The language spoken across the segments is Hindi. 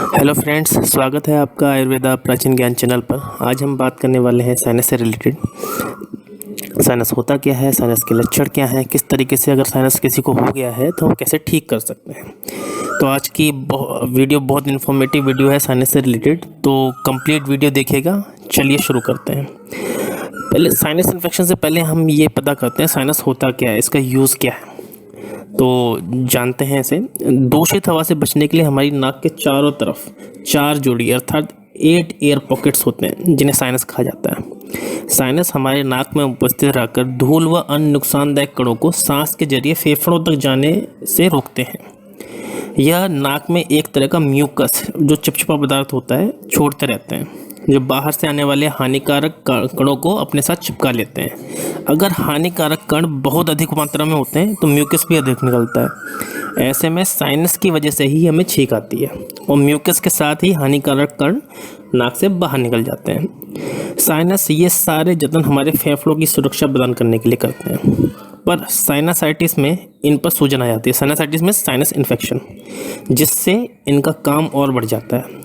हेलो फ्रेंड्स, स्वागत है आपका आयुर्वेदा प्राचीन ज्ञान चैनल पर। आज हम बात करने वाले हैं साइनस से रिलेटेड। साइनस होता क्या है, साइनस के लक्षण क्या हैं, किस तरीके से अगर साइनस किसी को हो गया है तो हम कैसे ठीक कर सकते हैं। तो आज की वीडियो बहुत इन्फॉर्मेटिव वीडियो है साइनस से रिलेटेड, तो कंप्लीट वीडियो देखिएगा। चलिए शुरू करते हैं। पहले साइनस इन्फेक्शन से पहले हम ये पता करते हैं साइनस होता क्या है, इसका यूज़ क्या है। तो जानते हैं इसे। दूषित हवा से बचने के लिए हमारी नाक के चारों तरफ 4 जोड़ी अर्थात 8 एयर पॉकेट्स होते हैं, जिन्हें साइनस कहा जाता है। साइनस हमारे नाक में उपस्थित रहकर धूल व अन्य नुकसानदायक कणों को सांस के जरिए फेफड़ों तक जाने से रोकते हैं। यह नाक में एक तरह का म्यूकस जो चिपचिपा पदार्थ होता है छोड़ते रहते हैं, जो बाहर से आने वाले हानिकारक कणों को अपने साथ चिपका लेते हैं। अगर हानिकारक कण बहुत अधिक मात्रा में होते हैं तो म्यूकस भी अधिक निकलता है। ऐसे में साइनस की वजह से ही हमें छींक आती है और म्यूकस के साथ ही हानिकारक कण नाक से बाहर निकल जाते हैं। साइनस ये सारे जतन हमारे फेफड़ों की सुरक्षा प्रदान करने के लिए करते हैं, पर साइनसाइटिस में इन पर सूजन आ जाती है। साइनसाइटिस में साइनस इन्फेक्शन, जिससे इनका काम और बढ़ जाता है।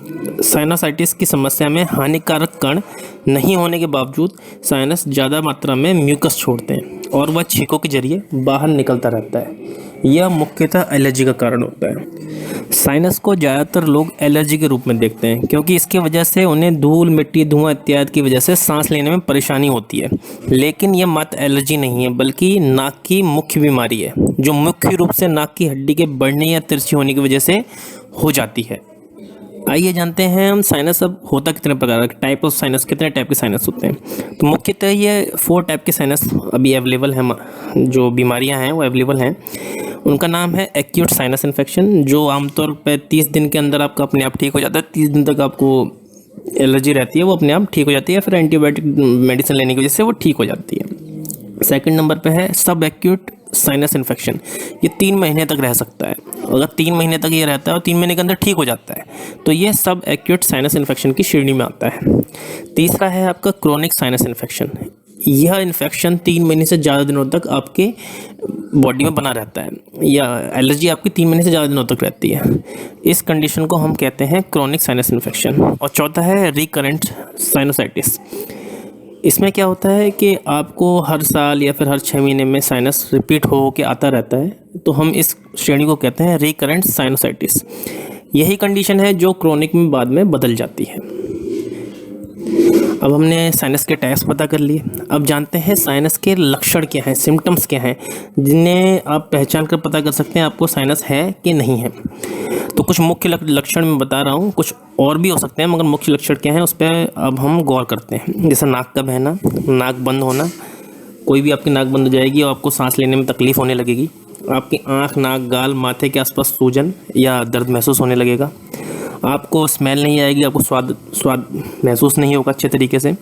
साइनसाइटिस की समस्या में हानिकारक कण नहीं होने के बावजूद साइनस ज़्यादा मात्रा में म्यूकस छोड़ते हैं और वह छींकों के जरिए बाहर निकलता रहता है। यह मुख्यतः एलर्जी का कारण होता है। साइनस को ज़्यादातर लोग एलर्जी के रूप में देखते हैं, क्योंकि इसकी वजह से उन्हें धूल, मिट्टी, धुआं इत्यादि की वजह से सांस लेने में परेशानी होती है। लेकिन यह मात्र एलर्जी नहीं है, बल्कि नाक की मुख्य बीमारी है, जो मुख्य रूप से नाक की हड्डी के बढ़ने या तिरछी होने की वजह से हो जाती है। आइए जानते हैं हम साइनस अब होता कितने प्रकार का, टाइप ऑफ साइनस, कितने टाइप के साइनस होते हैं। तो मुख्यतः ये 4 टाइप के साइनस अभी अवेलेबल हैं, जो बीमारियां हैं वो अवेलेबल हैं। उनका नाम है एक्यूट साइनस इन्फेक्शन, जो आमतौर पर 30 दिन के अंदर आपका अपने आप ठीक हो जाता है। 30 दिन तक आपको एलर्जी रहती है, वो अपने आप ठीक हो जाती है, फिर एंटीबायोटिक मेडिसिन लेने की वजह से वो ठीक हो जाती है। सेकंड नंबर पे है सब एक्यूट साइनस इन्फेक्शन। ये 3 महीने तक रह सकता है। अगर 3 महीने तक ये रहता है और 3 महीने के अंदर ठीक हो जाता है तो ये सब एक्यूट साइनस इन्फेक्शन की श्रेणी में आता है। तीसरा है आपका क्रोनिक साइनस इन्फेक्शन। यह इन्फेक्शन 3 महीने से ज़्यादा दिनों तक आपके बॉडी में बना रहता है, या एलर्जी आपकी 3 महीने से ज़्यादा दिनों तक रहती है। इस कंडीशन को हम कहते हैं क्रोनिक साइनस इन्फेक्शन। और चौथा है रिकरेंट साइनोसाइटिस। इसमें क्या होता है कि आपको हर साल या फिर हर 6 महीने में साइनस रिपीट हो के आता रहता है, तो हम इस श्रेणी को कहते हैं रिकरेंट साइनोसाइटिस। यही कंडीशन है जो क्रोनिक में बाद में बदल जाती है। अब हमने साइनस के टाइप्स पता कर लिए। अब जानते हैं साइनस के लक्षण क्या हैं, सिम्टम्स क्या हैं, जिन्हें आप पहचान कर पता कर सकते हैं आपको साइनस है कि नहीं है। तो कुछ मुख्य लक्षण मैं बता रहा हूँ, कुछ और भी हो सकते हैं, मगर मुख्य लक्षण क्या हैं उस पर अब हम गौर करते हैं। जैसे नाक का बहना, नाक बंद होना, कोई भी आपकी नाक बंद हो जाएगी और आपको सांस लेने में तकलीफ़ होने लगेगी। आपकी आँख, नाक, गाल, माथे के आसपास सूजन या दर्द महसूस होने लगेगा। आपको स्मेल नहीं आएगी, आपको स्वाद महसूस नहीं होगा अच्छे तरीके से।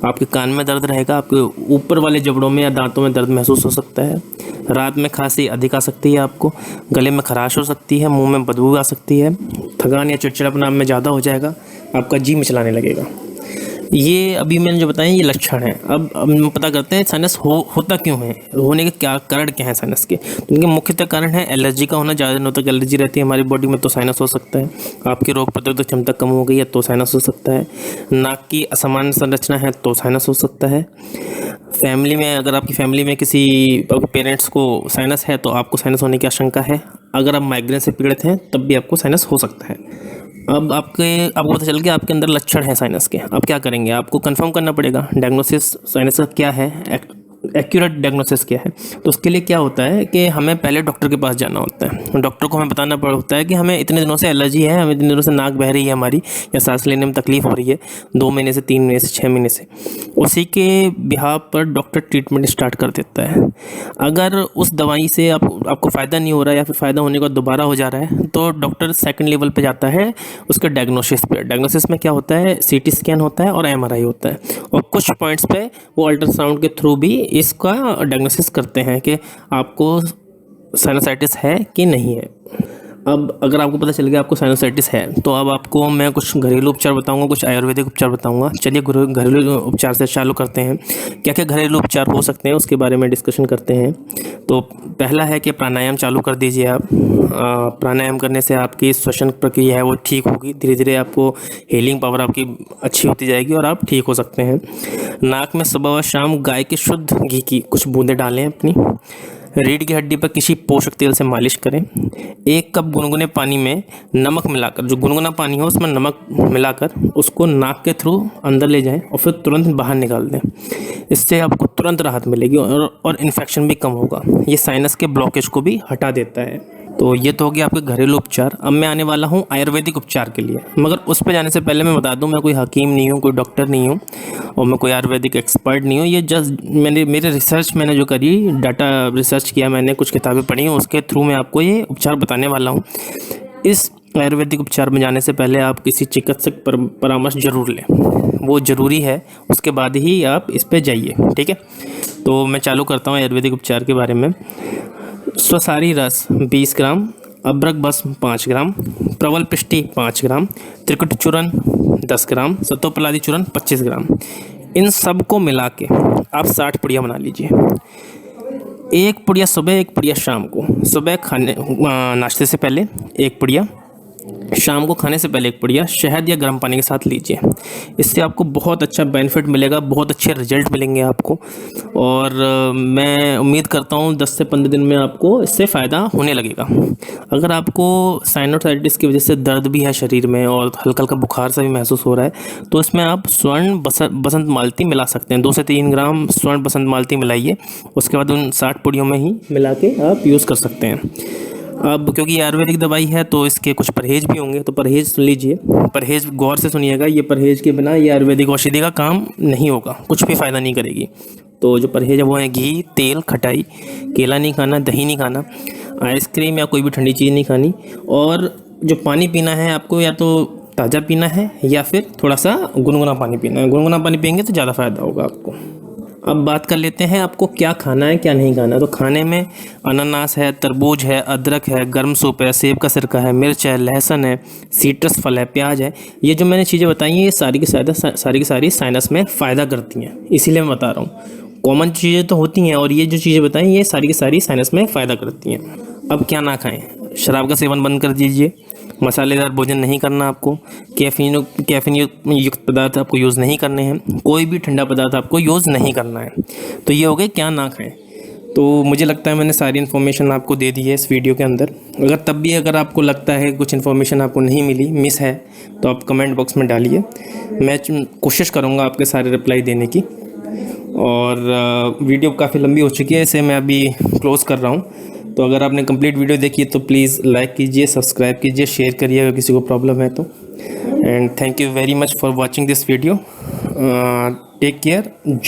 आपके कान में दर्द रहेगा, आपके ऊपर वाले जबड़ों में या दांतों में दर्द महसूस हो सकता है। रात में खांसी अधिक आ सकती है, आपको गले में खराश हो सकती है, मुंह में बदबू आ सकती है, थकान या चिड़चिड़ापन में ज़्यादा हो जाएगा, आपका जी मिचलाने लगेगा। ये अभी मैंने जो बताया ये लक्षण हैं। अब हम पता करते हैं साइनस होता क्यों है, होने के क्या कारण क्या है साइनस के। तो इनके मुख्यतः कारण है एलर्जी का होना। ज़्यादा दिनों तक एलर्जी रहती है हमारी बॉडी में तो साइनस हो सकता है। आपकी रोग प्रतिरोधक क्षमता कम हो गई है तो साइनस हो सकता है। नाक की असामान्य संरचना है तो साइनस हो सकता है। फैमिली में, अगर आपकी फैमिली में किसी पेरेंट्स को साइनस है तो आपको साइनस होने की आशंका है। अगर आप माइग्रेन से पीड़ित हैं तब भी आपको साइनस हो सकता है। अब आपको पता चल गया आपके अंदर लक्षण है साइनस के। अब क्या करेंगे, आपको कंफर्म करना पड़ेगा डायग्नोसिस साइनस का क्या है, एक्यूरेट डायग्नोसिस क्या है। तो उसके लिए क्या होता है कि हमें पहले डॉक्टर के पास जाना होता है। डॉक्टर को हमें बताना होता है कि हमें इतने दिनों से एलर्जी है, हमें इतने दिनों से नाक बह रही है हमारी, या सांस लेने में तकलीफ हो रही है 2 महीने से, 3 महीने से, 6 महीने से। उसी के बिहाव पर डॉक्टर ट्रीटमेंट स्टार्ट कर देता है। अगर उस दवाई से आपको फ़ायदा नहीं हो रहा है या फिर फ़ायदा होने का दोबारा हो जा रहा है तो डॉक्टर सेकंड लेवल पे जाता है उसके डायग्नोसिस पे। डायग्नोसिस में क्या होता है, सीटी स्कैन होता है और एमआरआई होता है, और कुछ पॉइंट्स पे वो अल्ट्रासाउंड के थ्रू भी इसका डायग्नोसिस करते हैं कि आपको साइनसाइटिस है कि नहीं है। अब अगर आपको पता चल गया आपको साइनोसाइटिस है, तो अब आपको मैं कुछ घरेलू उपचार बताऊंगा, कुछ आयुर्वेदिक उपचार बताऊंगा। चलिए घरेलू उपचार से चालू करते हैं। क्या क्या घरेलू उपचार हो सकते हैं उसके बारे में डिस्कशन करते हैं। तो पहला है कि प्राणायाम चालू कर दीजिए आप। प्राणायाम करने से आपकी श्वसन प्रक्रिया है वो ठीक होगी, धीरे धीरे आपको हीलिंग पावर आपकी अच्छी होती जाएगी और आप ठीक हो सकते हैं। नाक में सुबह व शाम गाय के शुद्ध घी की कुछ बूंदें डालें अपनी। रीढ़ की हड्डी पर किसी पोषक तेल से मालिश करें। 1 कप गुनगुने पानी में नमक मिलाकर, जो गुनगुना पानी हो उसमें नमक मिलाकर उसको नाक के थ्रू अंदर ले जाएं और फिर तुरंत बाहर निकाल दें। इससे आपको तुरंत राहत मिलेगी और इन्फेक्शन भी कम होगा। ये साइनस के ब्लॉकेज को भी हटा देता है। तो ये तो हो गया आपके घरेलू उपचार। अब मैं आने वाला हूँ आयुर्वेदिक उपचार के लिए, मगर उस पर जाने से पहले मैं बता दूँ, मैं कोई हकीम नहीं हूँ, कोई डॉक्टर नहीं हूँ और मैं कोई आयुर्वेदिक एक्सपर्ट नहीं हूँ। ये जस्ट मेरे रिसर्च मैंने जो करी, डाटा रिसर्च किया मैंने, कुछ किताबें पढ़ी, उसके थ्रू मैं आपको ये उपचार बताने वाला हूँ। इस आयुर्वेदिक उपचार में जाने से पहले आप किसी चिकित्सक परामर्श जरूर लें, वो ज़रूरी है, उसके बाद ही आप इस पर जाइए, ठीक है। तो मैं चालू करता हूँ आयुर्वेदिक उपचार के बारे में। स्वसारी रस 20 ग्राम, अदरक बस 5 ग्राम, प्रवल पिष्टी 5 ग्राम, त्रिकुट चूर्ण 10 ग्राम, सतोपलादी चूर्ण 25 ग्राम। इन सब को मिला के आप 60 पुड़िया बना लीजिए। 1 पुड़िया सुबह, 1 पुड़िया शाम को। सुबह नाश्ते से पहले 1 पुड़िया, शाम को खाने से पहले 1 पुड़िया शहद या गर्म पानी के साथ लीजिए। इससे आपको बहुत अच्छा बेनिफिट मिलेगा, बहुत अच्छे रिजल्ट मिलेंगे आपको और मैं उम्मीद करता हूँ 10 से 15 दिन में आपको इससे फ़ायदा होने लगेगा। अगर आपको साइनोसाइटिस की वजह से दर्द भी है शरीर में और हल्का हल्का बुखार सा भी महसूस हो रहा है, तो इसमें आप स्वर्ण बसंत मालती मिला सकते हैं। 2 से 3 ग्राम स्वर्ण बसंत मालती मिलाइए, उसके बाद उन 60 पुड़ियों में ही मिला के आप यूज़ कर सकते हैं। अब क्योंकि ये आयुर्वेदिक दवाई है तो इसके कुछ परहेज भी होंगे, तो परहेज सुन लीजिए, परहेज गौर से सुनिएगा। ये परहेज के बिना ये आयुर्वेदिक औषधि का काम नहीं होगा, कुछ भी फ़ायदा नहीं करेगी। तो जो परहेज है वो है घी, तेल, खटाई, केला नहीं खाना, दही नहीं खाना, आइसक्रीम या कोई भी ठंडी चीज़ नहीं खानी, और जो पानी पीना है आपको या तो ताज़ा पीना है या फिर थोड़ा सा गुनगुना पानी पीना है। गुनगुना पानी पियेंगे तो ज़्यादा फ़ायदा होगा आपको। अब बात कर लेते हैं आपको क्या खाना है क्या नहीं खाना। तो खाने में अनानास है, तरबूज है, अदरक है, गर्म सूप है, सेब का सिरका है, मिर्च है, लहसुन है, सीट्रस फल है, प्याज है। ये जो मैंने चीज़ें बताई हैं ये सारी की सारी साइनस में फ़ायदा करती हैं, इसीलिए मैं बता रहा हूँ। कॉमन चीज़ें तो होती हैं और ये जो चीज़ें बताई ये सारी की सारी साइनस में फ़ायदा करती हैं। अब क्या ना खाएँ, शराब का सेवन बंद कर दीजिए, मसालेदार भोजन नहीं करना आपको, कैफीन युक्त पदार्थ आपको यूज़ नहीं करने हैं, कोई भी ठंडा पदार्थ आपको यूज़ नहीं करना है। तो ये हो गए क्या ना खाएं। तो मुझे लगता है मैंने सारी इन्फॉर्मेशन आपको दे दी है इस वीडियो के अंदर। अगर आपको लगता है कुछ इन्फॉर्मेशन आपको नहीं मिली, मिस है, तो आप कमेंट बॉक्स में डालिए, मैं कोशिश करूँगा आपके सारे रिप्लाई देने की। और वीडियो काफ़ी लंबी हो चुकी है, इसे मैं अभी क्लोज़ कर रहा हूँ। तो अगर आपने कंप्लीट वीडियो देखी है तो प्लीज़ लाइक कीजिए, सब्सक्राइब कीजिए, शेयर करिए अगर किसी को प्रॉब्लम है तो। And thank you very much for watching this video. Take care.